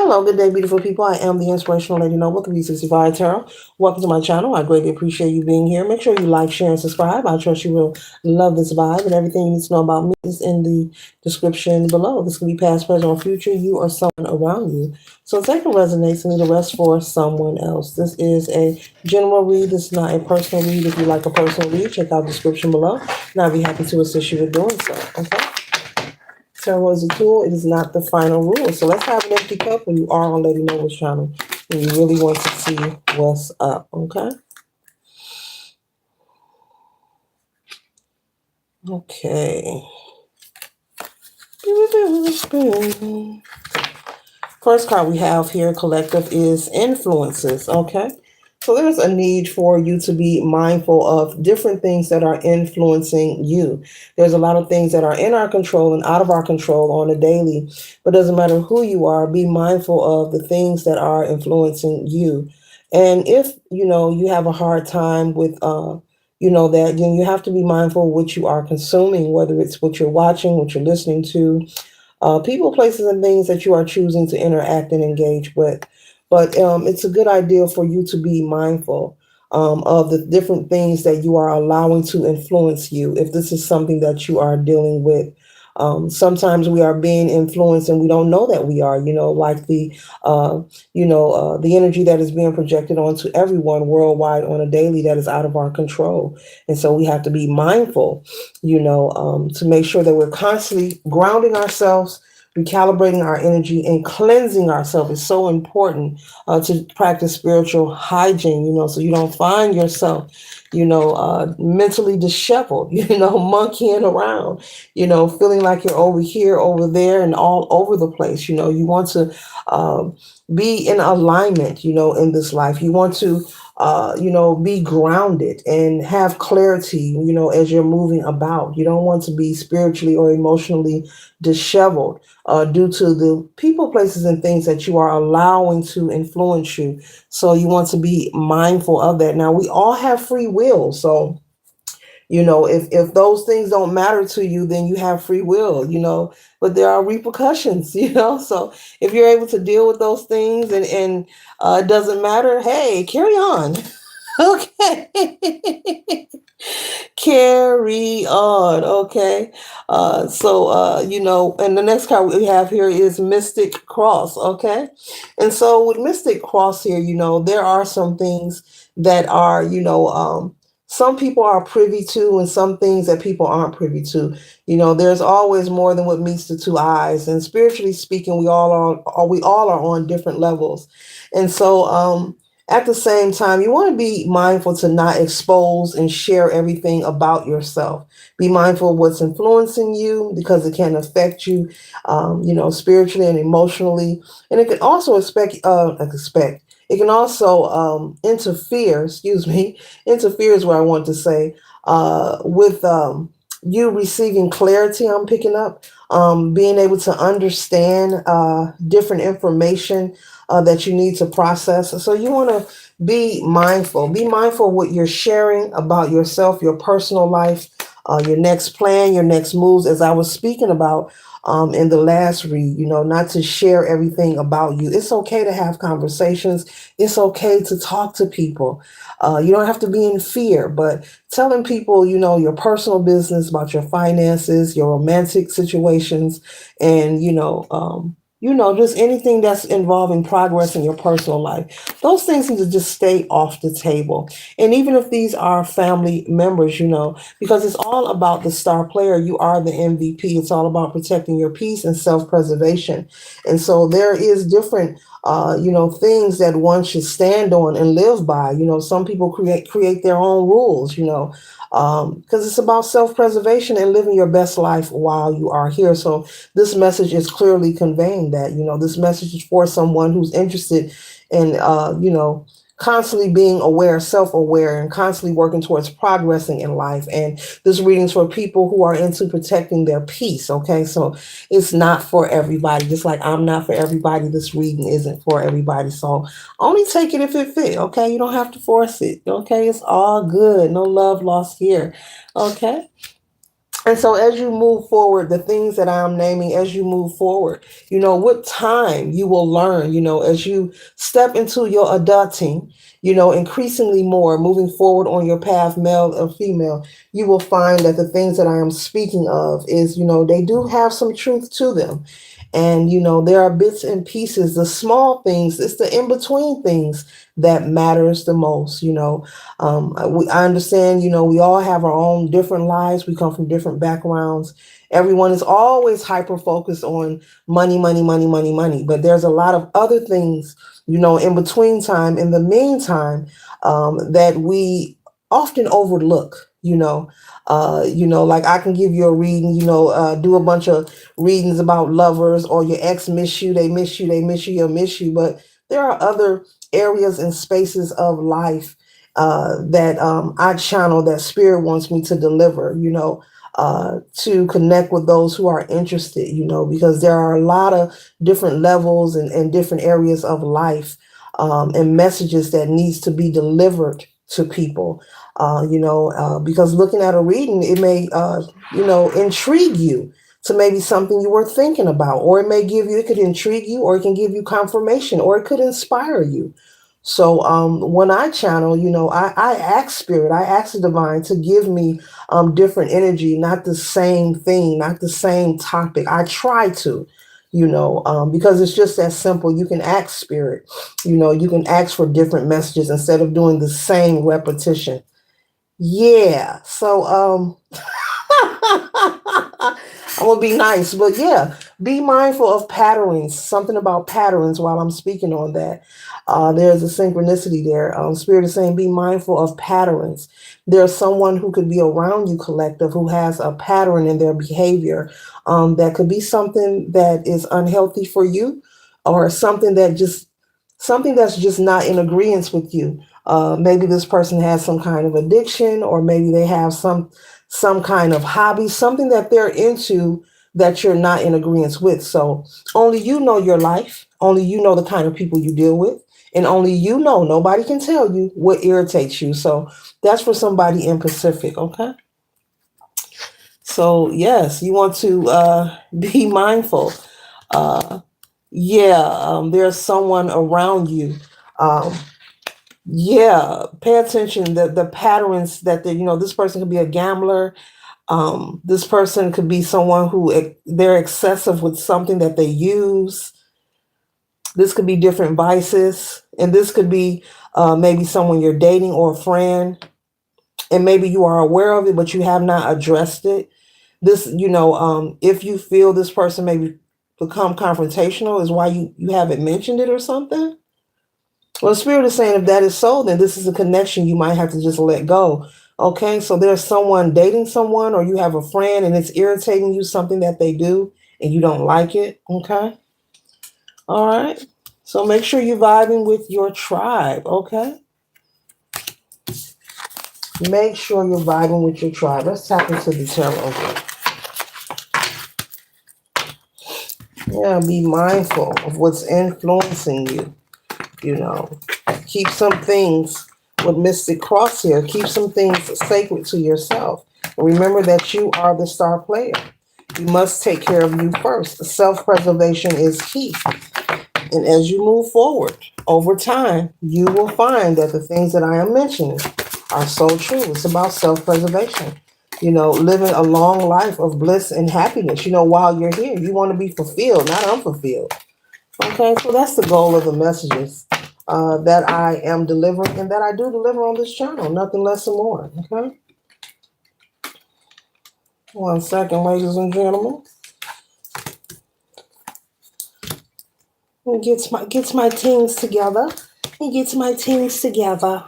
Hello, good day, beautiful people. I am the Inspirational Lady Noble, 365 Tarot. Welcome to my channel. I greatly appreciate you being here. Make sure you like, share, and subscribe. I trust you will love this vibe, and everything you need to know about me is in the description below. This can be past, present, or future, you or someone around you. So take what resonates and leave the rest for someone else. This is a general read. This is not a personal read. If you like a personal read, check out the description below, and I'll be happy to assist you with doing so. Okay? Tarot is a tool. It is not the final rule. So let's have an empty cup when you are on Lady Noble's channel and you really want to see what's up. Okay? Okay. First card we have here, collective, is influences. Okay? So there's a need for you to be mindful of different things that are influencing you. There's a lot of things that are in our control and out of our control on a daily, but it doesn't matter who you are, be mindful of the things that are influencing you. And if, you have a hard time with, that, you have to be mindful of what you are consuming, whether it's what you're watching, what you're listening to, people, places, and things that you are choosing to interact and engage with. But it's a good idea for you to be mindful of the different things that you are allowing to influence you. If this is something that you are dealing with, sometimes we are being influenced and we don't know that we are. Like the energy that is being projected onto everyone worldwide on a daily that is out of our control. And so we have to be mindful, to make sure that we're constantly grounding ourselves, recalibrating our energy, and cleansing ourselves is so important to practice spiritual hygiene, so you don't find yourself, mentally disheveled, monkeying around, feeling like you're over here, over there, and all over the place. You want to be in alignment, in this life. You want to, be grounded and have clarity, as you're moving about. You don't want to be spiritually or emotionally disheveled due to the people, places, and things that you are allowing to influence you. So you want to be mindful of that. Now, we all have free will. So, if those things don't matter to you, then you have free will, but there are repercussions, So if you're able to deal with those things and it doesn't matter, hey, carry on. Okay. Carry on. Okay. And the next card we have here is Mystic Cross. Okay. And so with Mystic Cross here, there are some things that are, some people are privy to and some things that people aren't privy to. There's always more than what meets the two eyes. And spiritually speaking, we all are on different levels. And so, at the same time, you want to be mindful to not expose and share everything about yourself. Be mindful of what's influencing you because it can affect you, spiritually and emotionally. And it can also it can also interfere, interfere is what I want to say, with you receiving clarity. I'm picking up, being able to understand different information that you need to process. So you want to be mindful. Be mindful of what you're sharing about yourself, your personal life, your next plan, your next moves. As I was speaking about in the last read, not to share everything about you. It's okay to have conversations. It's okay to talk to people. You don't have to be in fear, but telling people, your personal business about your finances, your romantic situations, and, just anything that's involving progress in your personal life. Those things need to just stay off the table. And even if these are family members, because it's all about the star player, you are the MVP. It's all about protecting your peace and self-preservation. And so there is different things that one should stand on and live by. Some people create their own rules, because it's about self-preservation and living your best life while you are here. So this message is clearly conveying that, this message is for someone who's interested in, constantly being aware, self-aware, and constantly working towards progressing in life. And this reading's for people who are into protecting their peace. Okay. So it's not for everybody. Just like I'm not for everybody, this reading isn't for everybody. So only take it if it fit. Okay. You don't have to force it. Okay. It's all good. No love lost here. Okay. And so as you move forward, the things that I'm naming as you move forward, with time you will learn, as you step into your adulting, increasingly more moving forward on your path, male or female, you will find that the things that I am speaking of is, they do have some truth to them. And, there are bits and pieces, the small things, it's the in between things that matters the most, I understand, we all have our own different lives. We come from different backgrounds. Everyone is always hyper focused on money, money, money, money, money. But there's a lot of other things, in between time, in the meantime, that we often overlook, like I can give you a reading, do a bunch of readings about lovers or your ex miss you, they miss you, they miss you, you'll miss you. But there are other areas and spaces of life that I channel that spirit wants me to deliver, to connect with those who are interested, because there are a lot of different levels and different areas of life and messages that needs to be delivered to people, because looking at a reading, it may, intrigue you to maybe something you were thinking about, or it could intrigue you, or it can give you confirmation, or it could inspire you. So when I channel, I ask spirit, I ask the divine to give me different energy, not the same thing, not the same topic. I try to, because it's just that simple. You can ask spirit, you can ask for different messages instead of doing the same repetition. Yeah. So I'm gonna be nice, but yeah, be mindful of patterns. Something about patterns while I'm speaking on that. There's a synchronicity there. Spirit is saying be mindful of patterns. There's someone who could be around you, collective, who has a pattern in their behavior. That could be something that is unhealthy for you, or something that's just not in agreement with you. Maybe this person has some kind of addiction, or maybe they have some kind of hobby, something that they're into that you're not in agreement with. So only you know your life, only you know the kind of people you deal with, and only you know, nobody can tell you what irritates you. So that's for somebody in Pacific, okay? So yes, you want to be mindful. Uh, yeah, there's someone around you. Um, yeah, pay attention the patterns that this person could be a gambler. This person could be someone who they're excessive with something that they use. This could be different vices, and this could be maybe someone you're dating or a friend, and maybe you are aware of it, but you have not addressed it. This, if you feel this person maybe become confrontational, is why you haven't mentioned it or something. Well, the spirit is saying if that is so, then this is a connection you might have to just let go. Okay, so there's someone dating someone, or you have a friend and it's irritating you, something that they do and you don't like it. Okay, all right. So make sure you're vibing with your tribe. Okay, make sure you're vibing with your tribe. Let's tap into the tarot. Okay. Yeah, be mindful of what's influencing you. You know, keep some things with Mystic Cross here. Keep some things sacred to yourself. Remember that you are the star player. You must take care of you first. Self-preservation is key. And as you move forward over time, you will find that the things that I am mentioning are so true. It's about self-preservation. Living a long life of bliss and happiness. While you're here, you want to be fulfilled, not unfulfilled. Okay, so that's the goal of the messages that I am delivering and that I do deliver on this channel. Nothing less and more. Okay. 1 second, ladies and gentlemen. Gets my teams together. He gets my teams together.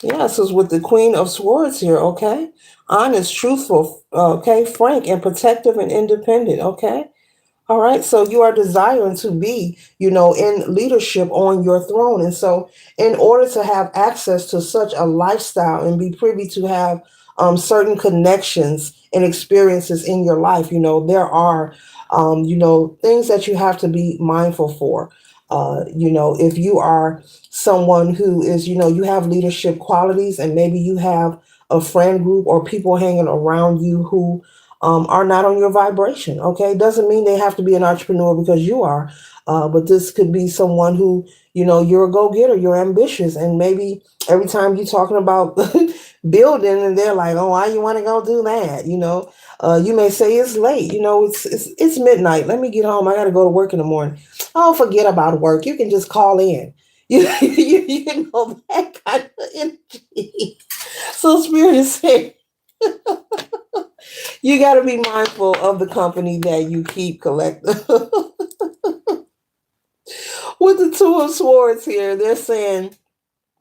Yes, it's with the Queen of Swords here. Okay, honest, truthful. Okay, frank and protective and independent. Okay. All right. So you are desiring to be, in leadership on your throne. And so in order to have access to such a lifestyle and be privy to have certain connections and experiences in your life, there are, things that you have to be mindful for. If you are someone who is, you have leadership qualities, and maybe you have a friend group or people hanging around you who are not on your vibration. Okay, doesn't mean they have to be an entrepreneur because you are, but this could be someone who, you're a go-getter, you're ambitious, and maybe every time you're talking about building, and they're like, oh, why you want to go do that? You may say it's late. It's midnight. Let me get home. I got to go to work in the morning. Oh, forget about work. You can just call in. That kind of energy. So Spirit is saying you got to be mindful of the company that you keep, collective. With the Two of Swords here, they're saying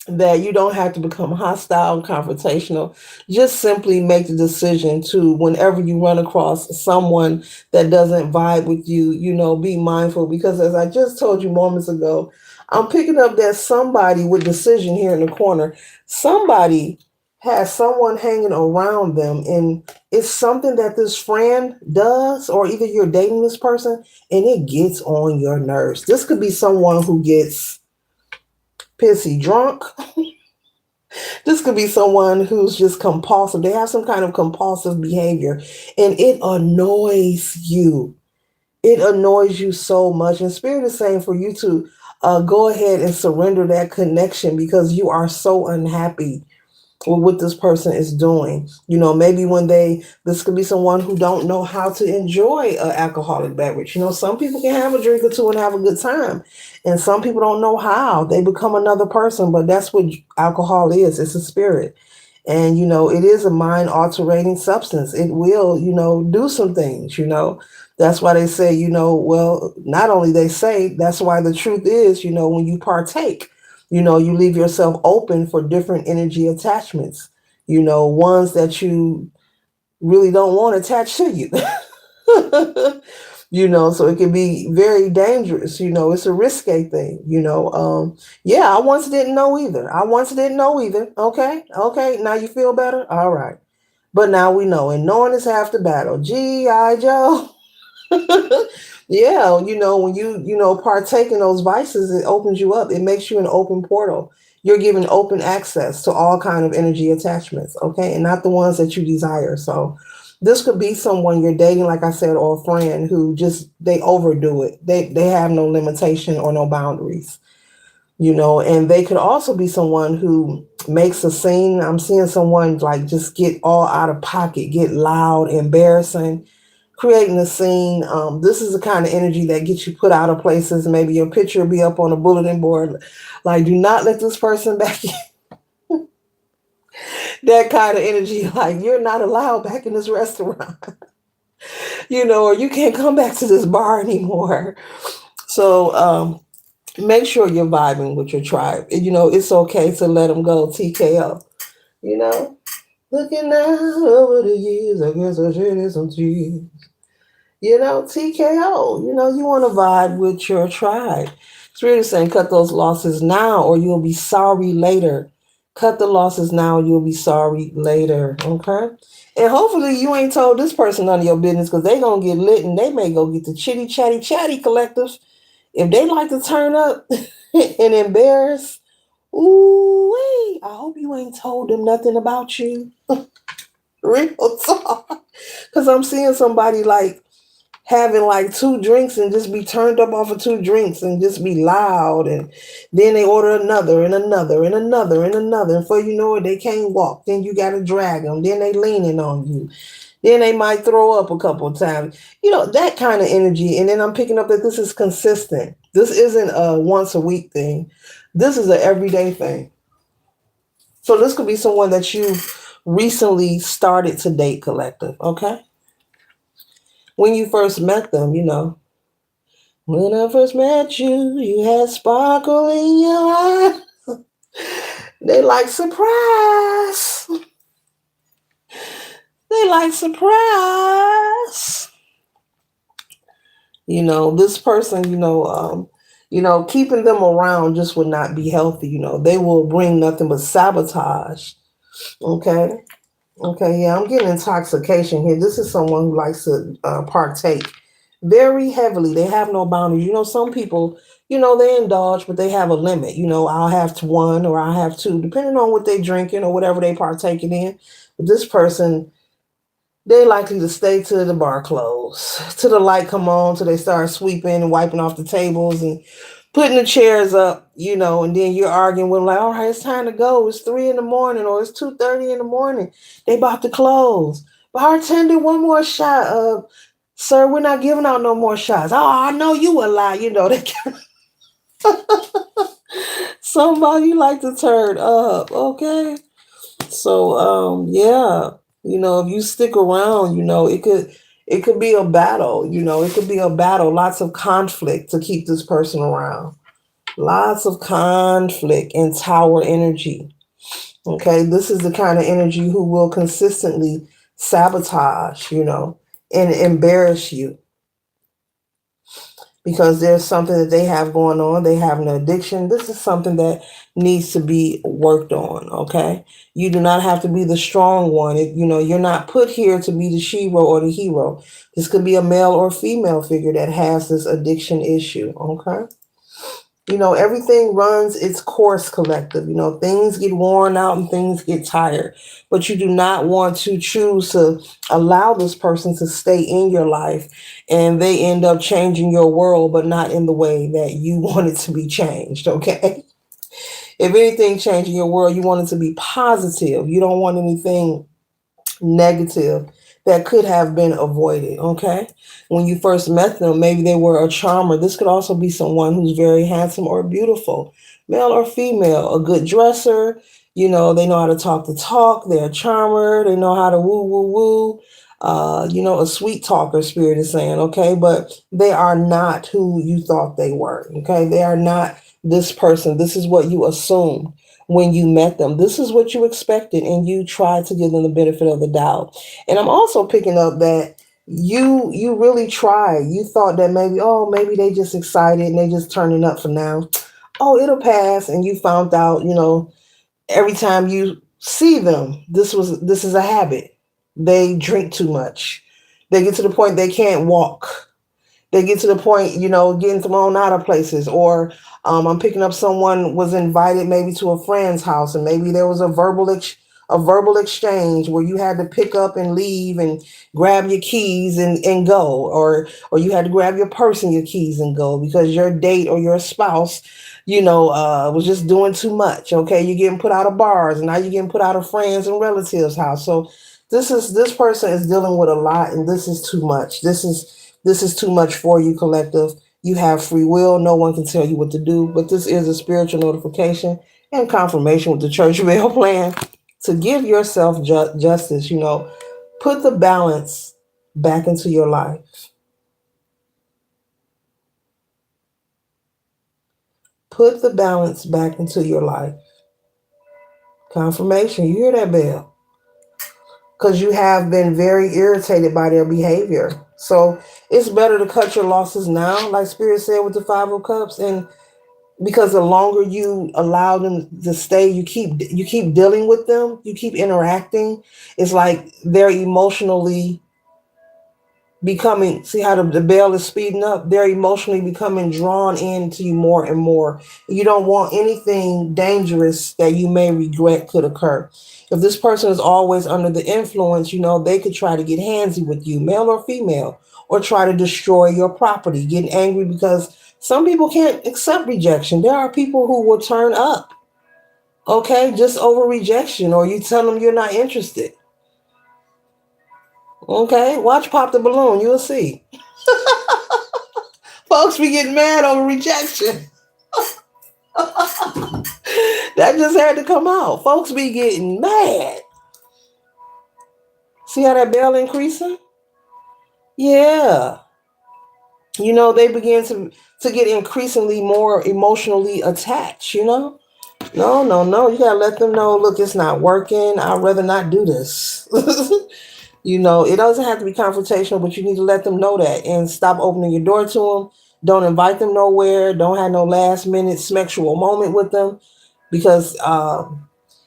that you don't have to become hostile and confrontational. Just simply make the decision to, whenever you run across someone that doesn't vibe with you, be mindful, because as I just told you moments ago, I'm picking up that somebody with decision here in the corner. Somebody has someone hanging around them, and it's something that this friend does, or either you're dating this person and it gets on your nerves. This could be someone who gets pissy drunk. This could be someone who's just compulsive. They have some kind of compulsive behavior, and it annoys you. It annoys you so much. And Spirit is saying for you to go ahead and surrender that connection, because you are so unhappy with what this person is doing. Maybe this could be someone who don't know how to enjoy an alcoholic beverage. Some people can have a drink or two and have a good time, and some people don't know how. They become another person, but that's what alcohol is. It's a spirit. And, it is a mind altering substance. It will, do some things, That's why they say, well, not only they say, that's why the truth is, when you partake, you leave yourself open for different energy attachments, ones that you really don't want attached to you. So it can be very dangerous. It's a risque thing. Yeah, I once didn't know either. Okay, now you feel better. All right, but now we know, and knowing is half the battle. G.I. Joe. Yeah, when you partake in those vices, it opens you up. It makes you an open portal. You're given open access to all kind of energy attachments, okay, and not the ones that you desire. So this could be someone you're dating, like I said, or a friend who just, they overdo it. They have no limitation or no boundaries. And they could also be someone who makes a scene. I'm seeing someone like just get all out of pocket, get loud, embarrassing, creating a scene. This is the kind of energy that gets you put out of places. Maybe your picture will be up on a bulletin board, like, do not let this person back in. That kind of energy, like, you're not allowed back in this restaurant, or you can't come back to this bar anymore. So make sure you're vibing with your tribe. It's okay to let them go. TKO. You know, looking out over the years, I guess I shed some tears. TKO. You want to vibe with your tribe. It's really saying cut those losses now, or you'll be sorry later. Cut the losses now, you'll be sorry later. Okay? And hopefully you ain't told this person none of your business, because they going to get lit and they may go get the chitty chatty chatty collective. If they like to turn up and embarrass, ooh, wait, I hope you ain't told them nothing about you. Real talk. Because I'm seeing somebody like having like two drinks and just be turned up off of two drinks and just be loud, and then they order another and another and another and another, and before you know it, they can't walk. Then you got to drag them. Then they leaning on you. Then they might throw up a couple of times. That kind of energy. And then I'm picking up that this is consistent. This isn't a once a week thing. This is an everyday thing. So this could be someone that you recently started to date, collective. Okay. When you first met them, when I first met you, you had sparkle in your eyes. They like surprise. They like surprise. This person, keeping them around just would not be healthy. They will bring nothing but sabotage. Okay. Okay. Yeah, I'm getting intoxication here. This is someone who likes to partake very heavily. They have no boundaries. Some people, they indulge, but they have a limit. I'll have one or I'll have two, depending on what they drinking or whatever they partaking in. But this person, they likely to stay till the bar close, till the light come on, till they start sweeping and wiping off the tables and putting the chairs up, and then you're arguing with them like, all right, it's time to go. It's 3 in the morning or it's 2:30 in the morning. They about to close. Bartender, one more shot of, sir, we're not giving out no more shots. Oh, I know you a lie. They somebody like to turn up, okay? So yeah, if you stick around, it could be a battle, it could be a battle, lots of conflict to keep this person around. Lots of conflict and tower energy. Okay, this is the kind of energy who will consistently sabotage, and embarrass you because there's something that they have going on. They have an addiction. This is something that needs to be worked on. Okay. You do not have to be the strong one. You're not put here to be the shero or the hero. This could be a male or female figure that has this addiction issue. Okay. Everything runs its course, collective. Things get worn out and things get tired, but you do not want to choose to allow this person to stay in your life and they end up changing your world, but not in the way that you want it to be changed. Okay. If anything changing your world, you want it to be positive. You don't want anything negative that could have been avoided. Okay. When you first met them, maybe they were a charmer. This could also be someone who's very handsome or beautiful, male or female, a good dresser. They know how to talk the talk. They're a charmer. They know how to woo, woo, woo. A sweet talker, spirit is saying, okay, but they are not who you thought they were. Okay. They are not this person. This is what you assumed when you met them. This is what you expected, and you tried to give them the benefit of the doubt. And I'm also picking up that you really tried. You thought that maybe they just excited and they just turning up for now. Oh, it'll pass. And you found out, every time you see them, this is a habit. They drink too much. They get to the point they can't walk. They get to the point, getting thrown out of places. Or I'm picking up someone was invited maybe to a friend's house, and maybe there was a verbal exchange where you had to pick up and leave and grab your keys and go, or you had to grab your purse and your keys and go because your date or your spouse, was just doing too much. Okay, you're getting put out of bars, and now you're getting put out of friends and relatives' house. So this person is dealing with a lot, and this is too much. This is too much for you, collective. You have free will. No one can tell you what to do, but this is a spiritual notification and confirmation with the church mail plan to give yourself justice. Put the balance back into your life. Put the balance back into your life. Confirmation. You hear that bell? Because you have been very irritated by their behavior. So it's better to cut your losses now, like Spirit said with the Five of Cups, and because the longer you allow them to stay, you keep dealing with them, you keep interacting. It's like they're emotionally becoming, see how the bell is speeding up, they're emotionally becoming drawn into you more and more. You don't want anything dangerous that you may regret could occur. If this person is always under the influence, they could try to get handsy with you, male or female, or try to destroy your property, getting angry because some people can't accept rejection. There are people who will turn up, okay, just over rejection, or you tell them you're not interested. Okay, watch Pop the Balloon, you'll see. Folks be getting mad over rejection. That just had to come out. Folks be getting mad. See how that bell increasing? Yeah. They begin to get increasingly more emotionally attached, No, no, no. You gotta let them know, look, it's not working. I'd rather not do this. It doesn't have to be confrontational, but you need to let them know that and stop opening your door to them. Don't invite them nowhere. Don't have no last minute sexual moment with them because,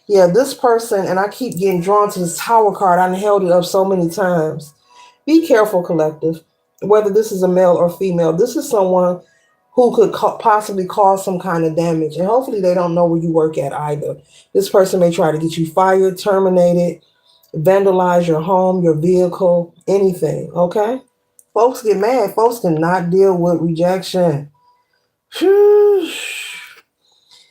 yeah, this person, and I keep getting drawn to this Tower card. I held it up so many times. Be careful, collective. whether this is a male or female, this is someone who could possibly cause some kind of damage. And hopefully they don't know where you work at either. This person may try to get you fired, terminated, vandalize your home, your vehicle, anything. Okay? Folks get mad. Folks cannot deal with rejection.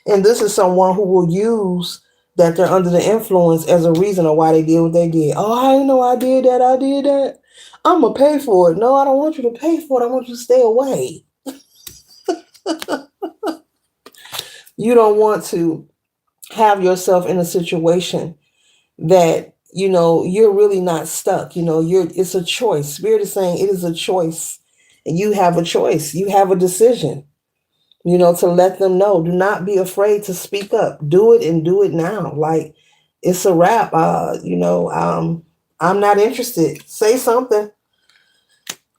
And this is someone who will use that they're under the influence as a reason of why they did what they did. Oh, I didn't know I did that. I did that. I'm going to pay for it. No, I don't want you to pay for it. I want you to stay away. You don't want to have yourself in a situation that, you're really not stuck. It's a choice. Spirit is saying it is a choice. And you have a choice. You have a decision, to let them know. Do not be afraid to speak up. Do it and do it now. Like, it's a wrap. I'm not interested. Say something.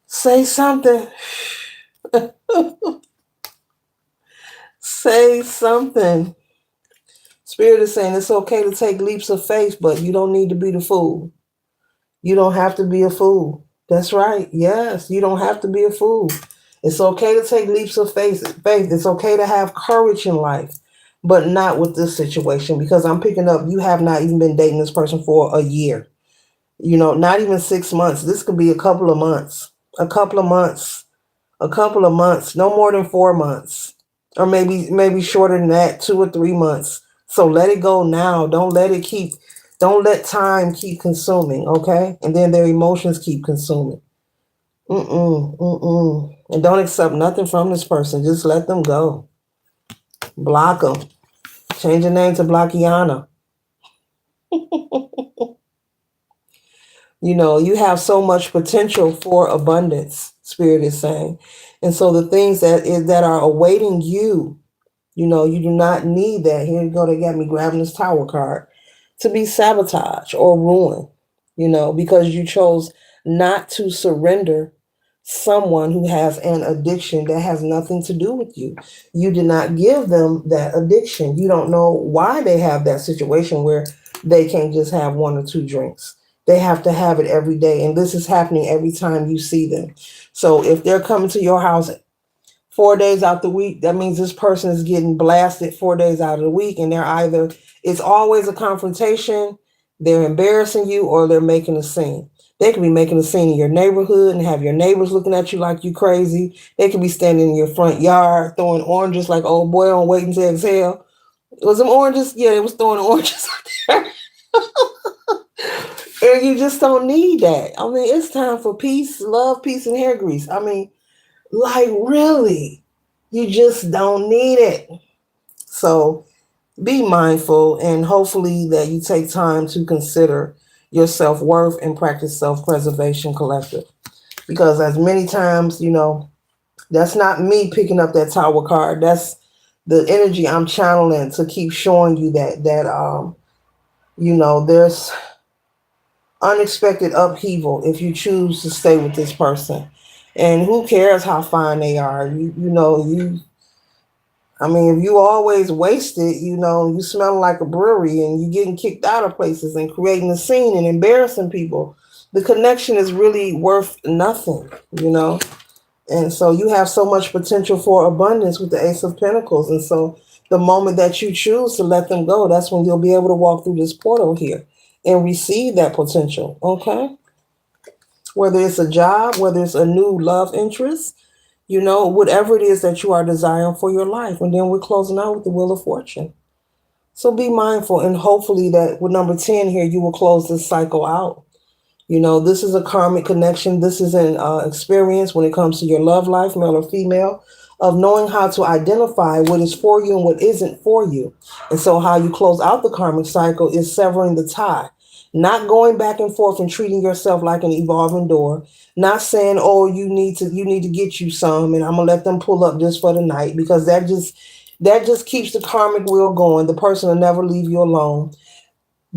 Say something. Say something. Spirit is saying it's okay to take leaps of faith, but you don't need to be the fool. You don't have to be a fool. That's right. Yes, you don't have to be a fool. It's okay to take leaps of faith. It's okay to have courage in life, but not with this situation, because I'm picking up you have not even been dating this person for a year. Not even 6 months. This could be a couple of months. A couple of months. A couple of months. No more than 4 months. Or maybe shorter than that, 2 or 3 months. So let it go now. Don't let time keep consuming, okay? And then their emotions keep consuming. And don't accept nothing from this person. Just let them go. Block them. Change your name to Blockiana. You have so much potential for abundance, Spirit is saying. And so the things that are awaiting you, you do not need that. Here you go. They got me grabbing this Tower card to be sabotaged or ruined, because you chose not to surrender someone who has an addiction that has nothing to do with you. You did not give them that addiction. You don't know why they have that situation where they can't just have 1 or 2 drinks. They have to have it every day. And this is happening every time you see them. So if they're coming to your house 4 days out the week, that means this person is getting blasted 4 days out of the week. And it's always a confrontation. They're embarrassing you or they're making a scene. They could be making a scene in your neighborhood and have your neighbors looking at you like you crazy. They could be standing in your front yard throwing oranges like old boy on Waiting to Exhale. Was them oranges? Yeah, they was throwing oranges out there. And you just don't need that. I mean, it's time for peace, love, peace, and hair grease. I mean, like, really, you just don't need it. So be mindful, and hopefully that you take time to consider your self-worth and practice self-preservation, collective. Because as many times, that's not me picking up that Tower card. That's the energy I'm channeling to keep showing you that there's unexpected upheaval if you choose to stay with this person. And who cares how fine they are? I mean, if you always wasted, you smelling like a brewery and you getting kicked out of places and creating a scene and embarrassing people, the connection is really worth nothing, And so you have so much potential for abundance with the Ace of Pentacles. And so the moment that you choose to let them go, that's when you'll be able to walk through this portal here and receive that potential, okay? Whether it's a job, whether it's a new love interest, whatever it is that you are desiring for your life. And then we're closing out with the Wheel of Fortune. So be mindful, and hopefully that with number 10 here, you will close this cycle out. This is a karmic connection. This is an experience when it comes to your love life, male or female, of knowing how to identify what is for you and what isn't for you. And so how you close out the karmic cycle is severing the tie. Not going back and forth and treating yourself like an evolving door. Not saying, oh, you need to get you some, and I'm gonna let them pull up just for the night, because that just keeps the karmic wheel going. The person will never leave you alone.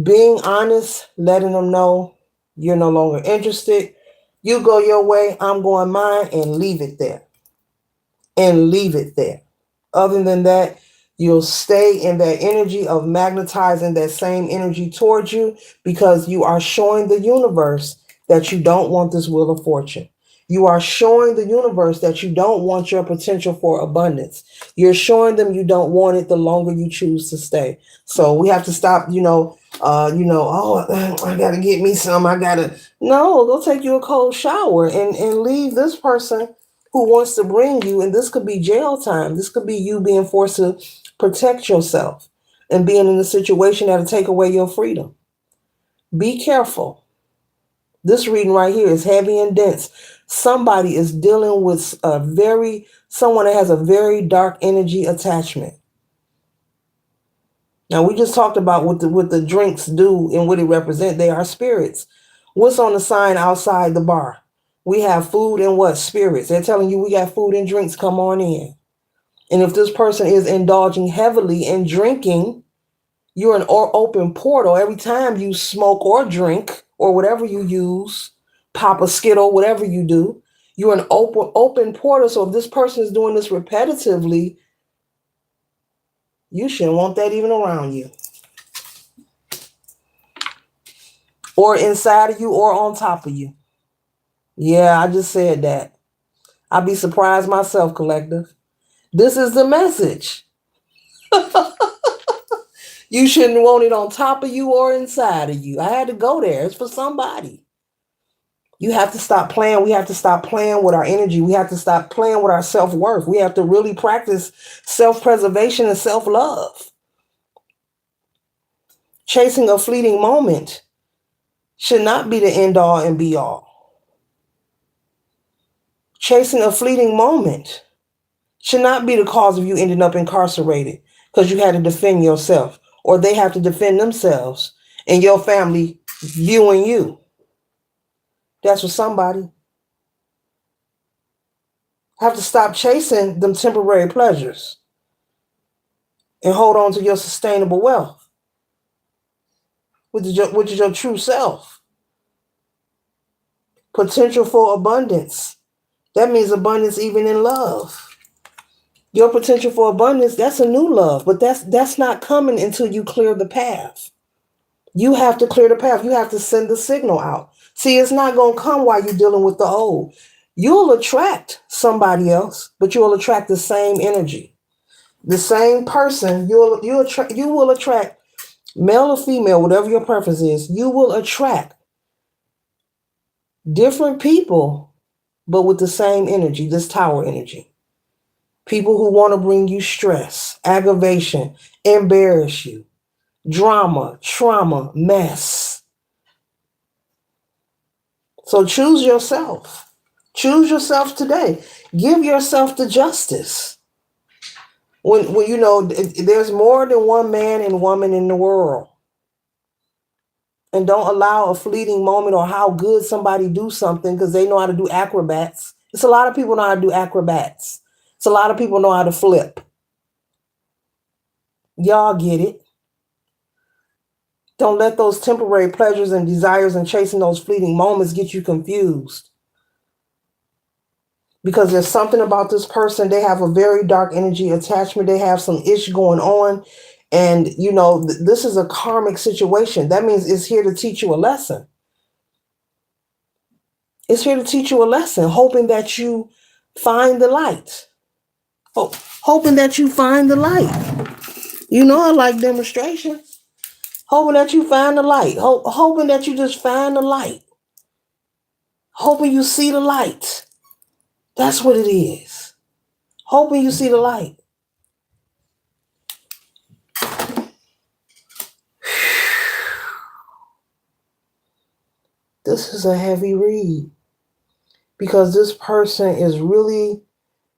Being honest, letting them know you're no longer interested. You go your way, I'm going mine, and leave it there. And leave it there. Other than that, you'll stay in that energy of magnetizing that same energy towards you, because you are showing the universe that you don't want this Wheel of Fortune. You are showing the universe that you don't want your potential for abundance. You're showing them you don't want it the longer you choose to stay. So we have to stop, oh, I gotta get me some. I gotta no, go take you a cold shower and leave this person who wants to bring you, and this could be jail time. This could be you being forced to protect yourself and being in a situation that'll take away your freedom. Be careful. This reading right here is heavy and dense. Somebody is dealing with someone that has a very dark energy attachment. Now we just talked about what the drinks do and what it represent. They are spirits. What's on the sign outside the bar? We have food and what? Spirits. They're telling you we got food and drinks. Come on in. And if this person is indulging heavily in drinking, you're an open portal. Every time you smoke or drink or whatever you use, pop a Skittle, whatever you do, you're an open portal. So if this person is doing this repetitively, you shouldn't want that even around you, or inside of you, or on top of you. Yeah, I just said that. I'd be surprised myself, collective. This is the message. You shouldn't want it on top of you or inside of you. I had to go there. It's for somebody. You have to stop playing. We have to stop playing with our energy. We have to stop playing with our self-worth. We have to really practice self-preservation and self-love. Chasing a fleeting moment should not be the end all and be all. Chasing a fleeting moment should not be the cause of you ending up incarcerated because you had to defend yourself, or they have to defend themselves and your family viewing you. That's for somebody. Have to stop chasing them temporary pleasures and hold on to your sustainable wealth, which is your true self. Potential for abundance. That means abundance even in love. Your potential for abundance, that's a new love, but that's not coming until you clear the path. You have to clear the path. You have to send the signal out. See, it's not going to come while you're dealing with the old. You'll attract somebody else, but you'll attract the same energy. The same person, you will attract male or female, whatever your preference is. You will attract different people, but with the same energy, this tower energy. People who want to bring you stress, aggravation, embarrass you, drama, trauma, mess. So choose yourself. Choose yourself today. Give yourself the justice. When there's more than one man and woman in the world. And don't allow a fleeting moment or how good somebody do something because they know how to do acrobats. It's a lot of people know how to do acrobats. It's a lot of people know how to flip. Y'all get it. Don't let those temporary pleasures and desires and chasing those fleeting moments get you confused. Because there's something about this person. They have a very dark energy attachment. They have some ish going on. And, this is a karmic situation. That means it's here to teach you a lesson. It's here to teach you a lesson, hoping that you find the light. Hoping that you find the light. I like demonstrations. Hoping that you find the light. Hoping that you just find the light. Hoping you see the light. That's what it is. Hoping you see the light. This is a heavy read because this person is really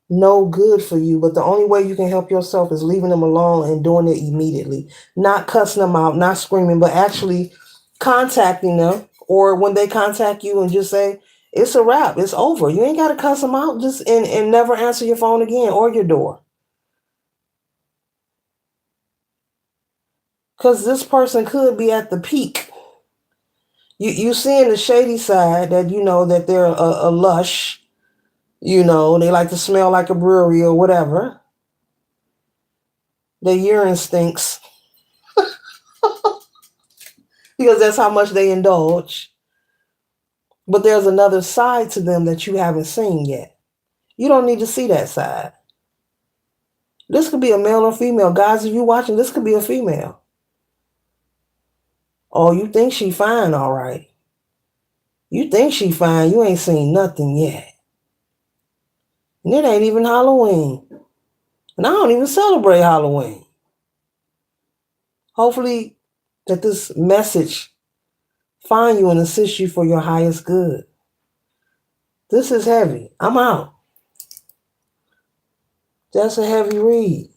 no good for you, but the only way you can help yourself is leaving them alone and doing it immediately. Not cussing them out, not screaming, but actually contacting them, or when they contact you and just say, it's a wrap, it's over. You ain't got to cuss them out, just and never answer your phone again or your door. Because this person could be at the peak. You seeing the shady side that that they're a lush, they like to smell like a brewery or whatever. Their urine stinks because that's how much they indulge. But there's another side to them that you haven't seen yet. You don't need to see that side. This could be a male or female. Guys, if you watching, this could be a female. Oh, you think she fine, all right. You think she fine. You ain't seen nothing yet. And it ain't even Halloween. And I don't even celebrate Halloween. Hopefully that this message find you and assist you for your highest good. This is heavy. I'm out. That's a heavy read.